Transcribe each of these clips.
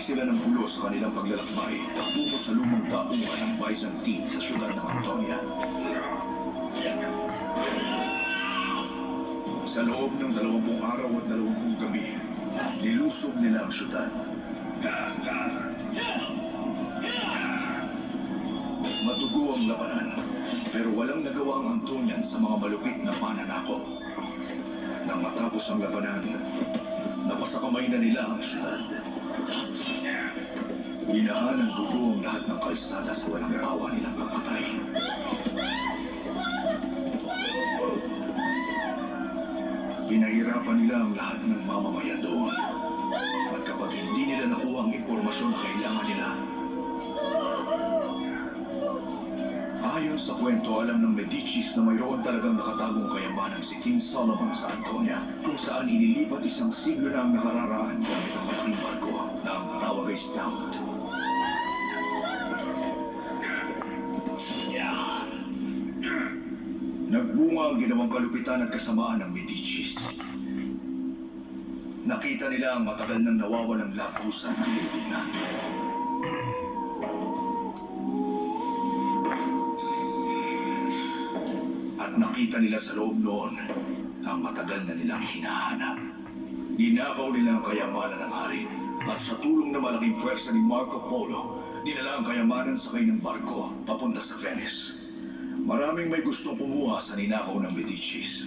sila ng gulo sa kanilang paglalakbay patungo sa lumang daungan ng Byzantine sa syudad ng Antonia. Sa loob ng 20 araw at 20 gabi, nilusob nila ang syudad. Matugo ang labanan, pero walang nagawa ang Antonian sa mga malupit na pananakop. Nang matapos ang labanan, napasakamay na nila ang syudad. Binahan ng dugo ang lahat ng kalsada sa walang awa nilang pagpatay. Pinahirapan nila ang lahat ng mamamayan doon. At kapag hindi nila nakuha ang impormasyon na kailangan nila, ayon sa kwento, alam ng Medicis na mayroon talagang nakatagong kayamanan si King Solomon sa Antonia, kung saan inilipat isang siglo na ang nakararaan gamit ang malaking barko na ang tawag ay Stout. Nagbunga ang ginawang kalupitan at kasamaan ng Medicis. Nakita nila ang matagal nang nawawalang lagusan ng libingan. At nakita nila sa loob noon ang matagal na nilang hinahanap. Ninakaw nila ang kayamanan ng hari at sa tulong ng malaking pwersa ni Marco Polo, dinala ang kayamanan sa kanyang barko papunta sa Venice. Maraming may gustong kumuha sa ninakaw ng Medicis.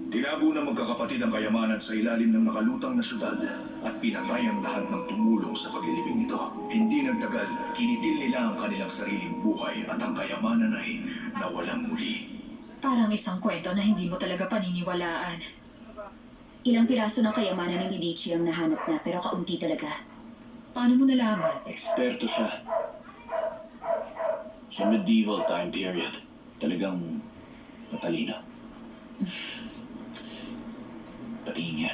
Tinago ng magkakapatid ang kayamanan sa ilalim ng nakalutang na syudad at pinatay ang lahat ng tumulong sa paglilibing nito. Hindi nagtagal, kinitil nila ang kanilang sariling buhay at ang kayamanan ay nawalang muli. Parang isang kwento na hindi mo talaga paniniwalaan. Ilang piraso ng kayamanan ni Medici ang nahanap na, pero kaunti talaga. Paano mo nalaman? Eksperto siya. Sa medieval time period, talagang matalino. Patingin niya.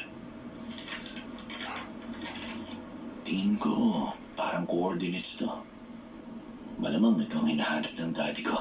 Tingin ko, parang coordinates to. Malamang ito ang hinahanap ng daddy ko.